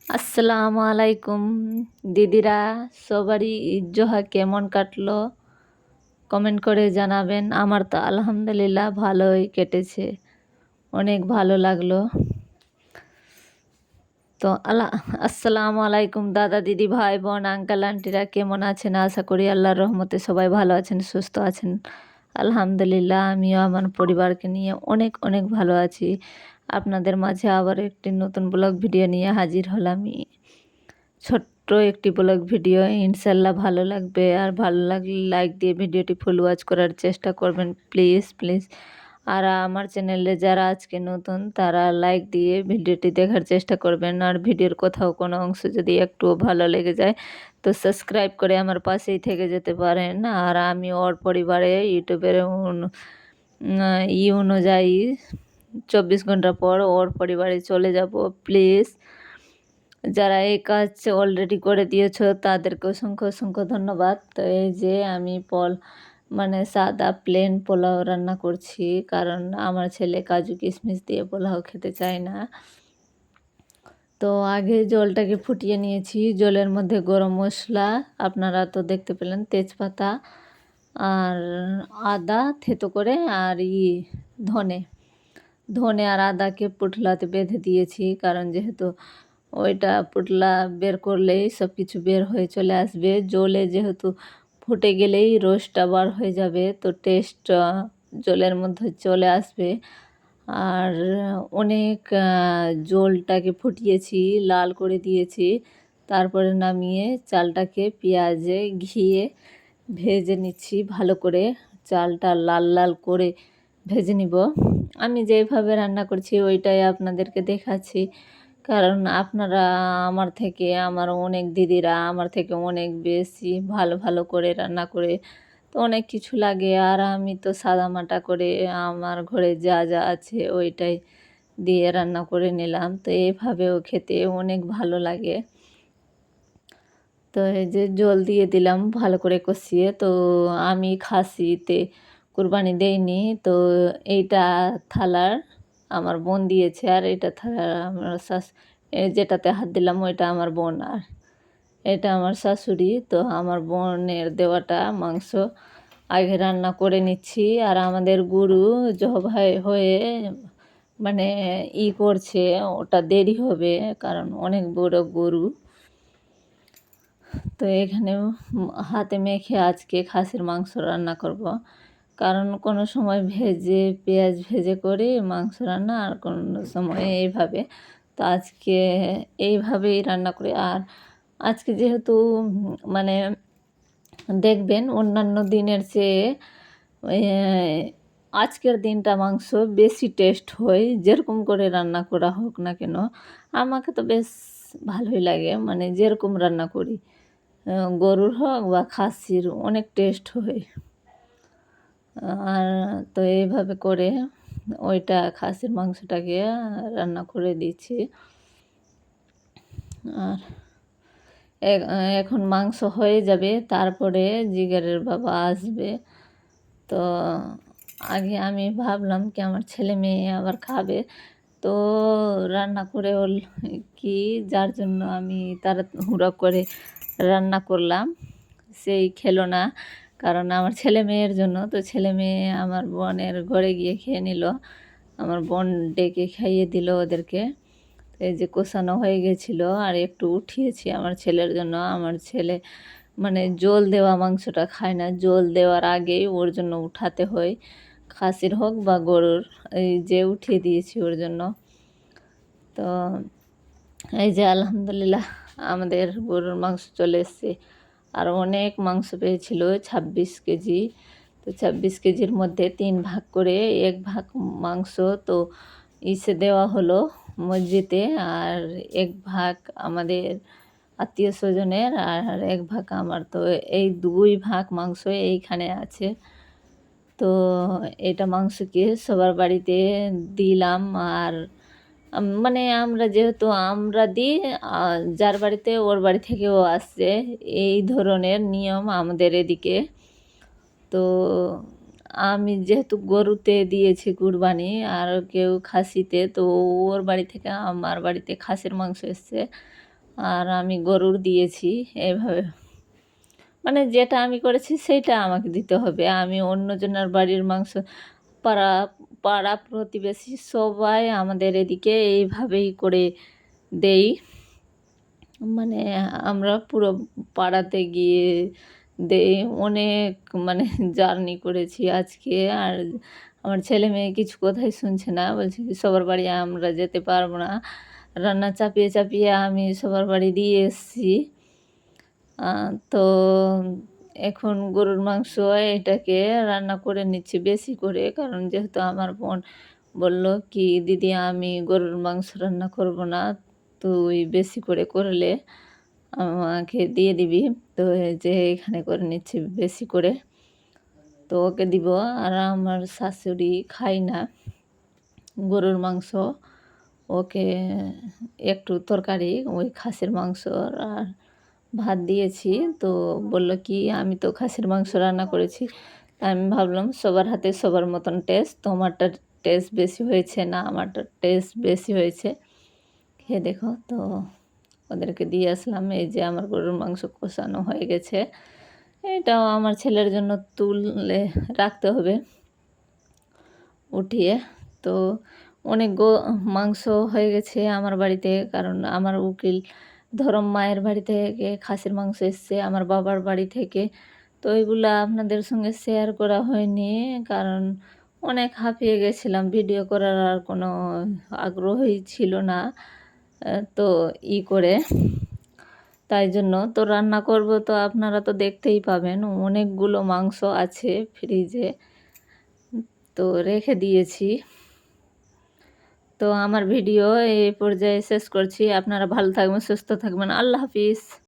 আসসালামু আলাইকুম দিদিরা, সবারই ঈদ জোহা কেমন কাটলো কমেন্ট করে জানাবেন। আমার তো আলহামদুলিল্লাহ ভালোই কেটেছে, অনেক ভালো লাগলো। তো আসসালামু আলাইকুম দাদা দিদি ভাই বোন আঙ্কেল আন্টিরা, কেমন আছেন? আশা করি আল্লাহর রহমতে সবাই ভালো আছেন, সুস্থ আছেন। আলহামদুলিল্লাহ আমিও আমার পরিবারকে নিয়ে অনেক অনেক ভালো আছি। আপনাদের মাঝে আবার একটি নতুন ব্লগ ভিডিও নিয়ে হাজির হলাম। ছোট্ট একটি ব্লগ ভিডিও, ইনশাল্লাহ ভালো লাগবে। আর ভালো লাগলে লাইক দিয়ে ভিডিওটি ফুল ওয়াচ করার চেষ্টা করবেন প্লিজ প্লিজ। আর আমার চ্যানেলে যারা আজকে নতুন তারা লাইক দিয়ে ভিডিওটি দেখার চেষ্টা করবেন। আর ভিডিওর কোথাও কোনো অংশ যদি একটুও ভালো লেগে যায় তো সাবস্ক্রাইব করে আমার পাশেই থেকে যেতে পারেন। আর আমি ওর পরিবারে ইউটিউবের অনুযায়ী 24 ঘন্টা পর ওর পরিবারে চলে যাব। প্লিজ যারা এই কাজ অলরেডি করে দিয়েছো তাদেরকে অসংখ্য অসংখ্য ধন্যবাদ। তো এই যে আমি সাদা প্লেন পোলাও রান্না করছি, কারণ আমার ছেলে কাজু কিশমিশ দিয়ে পোলাও খেতে চায় না। তো আগে জলটাকে ফুটিয়ে নিয়েছি, জলের মধ্যে গরম মশলা আপনারা তো দেখতে পেলেন, তেজপাতা আর আদা থেতো করে আর ধনে ধনে আর আদাকে পুটলাতে বেঁধে দিয়েছি, কারণ যেহেতু ওইটা পুটলা বের করলেই সব কিছু বের হয়ে চলে আসবে। জলে যেহেতু ফুটে গেলেই রোস্টটা বার হয়ে যাবে, তো টেস্ট জলের মধ্যে চলে আসবে। আর অনেক জলটাকে ফুটিয়েছি, লাল করে দিয়েছি, তারপরে নামিয়ে চালটাকে পেঁয়াজে ঘিয়ে ভেজে নিচ্ছি ভালো করে। চালটা লাল লাল করে ভেজে নিব। আমি যেভাবে রান্না করছি ওইটাই আপনাদেরকে দেখাচ্ছি, কারণ আপনারা আমার অনেক দিদিরা আমার থেকে অনেক বেশি ভালো ভালো করে রান্না করে, তো অনেক কিছু লাগে। আর আমি তো সাদামাটা করে আমার ঘরে যা যা আছে ওইটাই দিয়ে রান্না করে নিলাম। তো এভাবেও খেতে অনেক ভালো লাগে। তো এই যে জল দিয়ে দিলাম ভালো করে কষিয়ে। তো আমি খাসিতে কুরবানি দেইনি, তো এইটা থালার আমার বোন দিয়েছে, আর এটা থালার আমার যেটাতে হাত দিলাম ওইটা আমার বোন, আর এটা আমার শাশুড়ি। তো আমার বোনের দেওয়াটা মাংস আগে রান্না করে নিচ্ছি। আর আমাদের গরু জবাই হয়ে করছে, ওটা দেরি হবে কারণ অনেক বড় গরু। তো এখানে হাতে মেখে আজকে খাসির মাংস রান্না করব, কারণ কোনো সময় পেঁয়াজ ভেজে করে মাংস রান্না, আর কোনো সময় এইভাবে। তো আজকে এইভাবেই রান্না করি। আর আজকে যেহেতু মানে দেখবেন অন্যান্য দিনের চেয়ে আজকের দিনটা মাংস বেশি টেস্ট হয়, যেরকম করে রান্না করা হোক না কেন। আমাকে তো বেশ ভালোই লাগে, যেরকম রান্না করি, গরুর হোক বা খাসির, অনেক টেস্ট হয়। আর তো এইভাবে করে ওইটা খাসির মাংসটাকে রান্না করে দিচ্ছি। আর এখন মাংস হয়ে যাবে, তারপরে জিগারের বাবা আসবে। তো আগে আমি ভাবলাম কি আমার ছেলে মেয়ে আবার খাবে, তো রান্না করে কি যার জন্য আমি তাড়াহুড়ো করে রান্না করলাম, সেই খেলো না। কারণ আমার ছেলে মেয়ের জন্য, তো ছেলে মেয়ে আমার বোনের ঘরে গিয়ে খেয়ে নিল, আমার বোন ডেকে খাইয়ে দিল ওদেরকে। এই যে কষানো হয়ে গেছিলো, আর একটু উঠিয়েছি আমার ছেলের জন্য। আমার ছেলে জল দেওয়া মাংসটা খায় না, জল দেওয়ার আগেই ওর জন্য উঠাতে হয়, খাসির হোক বা গরুর। এই যে উঠিয়ে দিয়েছি ওর জন্য। তো এই যে আলহামদুলিল্লাহ আমাদের গরুর মাংস চলে এসছে। আর অনেক মাংস পেয়েছিল, 26 কেজি। তো 26 কেজির মধ্যে 3 ভাগ করে 1 ভাগ মাংস তো দেওয়া হলো মসজিদে, আর 1 ভাগ আমাদের আত্মীয় স্বজনের, আর 1 ভাগ আমার। তো এই 2 ভাগ মাংস এইখানে আছে। তো এটা মাংসকে সবার বাড়িতে দিলাম। আর আমরা যেহেতু আমরা দিই, যার বাড়িতে ওর বাড়ি থেকেও আসছে, এই ধরনের নিয়ম আমাদের এদিকে। তো আমি যেহেতু গরুতে দিয়েছি কুরবানি, আর কেউ খাসিতে, তো ওর বাড়ি থেকে আমার বাড়িতে খাসির মাংস এসছে। আর আমি গরুর দিয়েছি। এভাবে মানে যেটা আমি করেছি সেইটা আমাকে দিতে হবে। আমি অন্যজনের বাড়ির মাংস পাড়া পাড়া প্রতিবেশী সবাই আমাদের এদিকে এইভাবেই করে দেই। মানে আমরা পুরো পাড়াতে গিয়ে দেই। অনেক মানে জার্নি করেছি আজকে। আর আমার ছেলেমেয়ে কিছু কথাই শুনছে না। বলছে কি সবার বাড়ি আমরা যেতে পারব না। রান্না চাপিয়ে, চাপিয়ে আমি সবার বাড়ি দিয়ে এসছি। তো এখন গরুর মাংস এটাকে রান্না করে নিচ্ছি বেশি করে। কারণ যেহেতু আমার বোন বলল কি, "দিদি আমি গরুর মাংস রান্না করব না। তুই বেশি করে করলে আমাকে দিয়ে দিবি।" তো এই যে এখানে করে নিচ্ছি বেশি করে। তো ওকে দিব। আর আমার শাশুড়ি খায় না গরুর মাংস। ওকে একটু তরকারি ওই খাসির মাংসর আর ভাত দিয়েছি। তো বলল কি, "আমি তো খাসির মাংস রান্না করেছি।" তা আমি ভাবলাম সবার হাতে সবার মতন টেস্ট। তোমারটার টেস্ট বেশি হয়েছে না আমারটার টেস্ট বেশি হয়েছে। খেয়ে দেখো। তো ওদেরকে দিয়ে আসলাম। এই যে আমার গরুর মাংস কষানো হয়ে গেছে। এটাও আমার ছেলের জন্য তুলে রাখতে হবে উঠিয়ে। তো অনেক মাংস হয়ে গেছে আমার বাড়িতে। কারণ আমার উকিল ধরম মায়ের বাড়ি থেকে খাসির মাংস এসছে, আমার বাবার বাড়ি থেকে। তো এগুলা আপনাদের সঙ্গে শেয়ার করা হয়নি। কারণ অনেক হাঁপিয়ে গেছিলাম। ভিডিও করার আর কোনো আগ্রহই ছিল না। তো করে তাই জন্য তো রান্না করব, তো আপনারা তো দেখতেই পাবেন। অনেকগুলো মাংস আছে ফ্রিজে। তো রেখে দিয়েছি। তো আমার ভিডিও এই পর্যায়ে শেষ করছি। আপনারা ভালো থাকবেন, সুস্থ থাকবেন। আল্লাহ হাফিজ।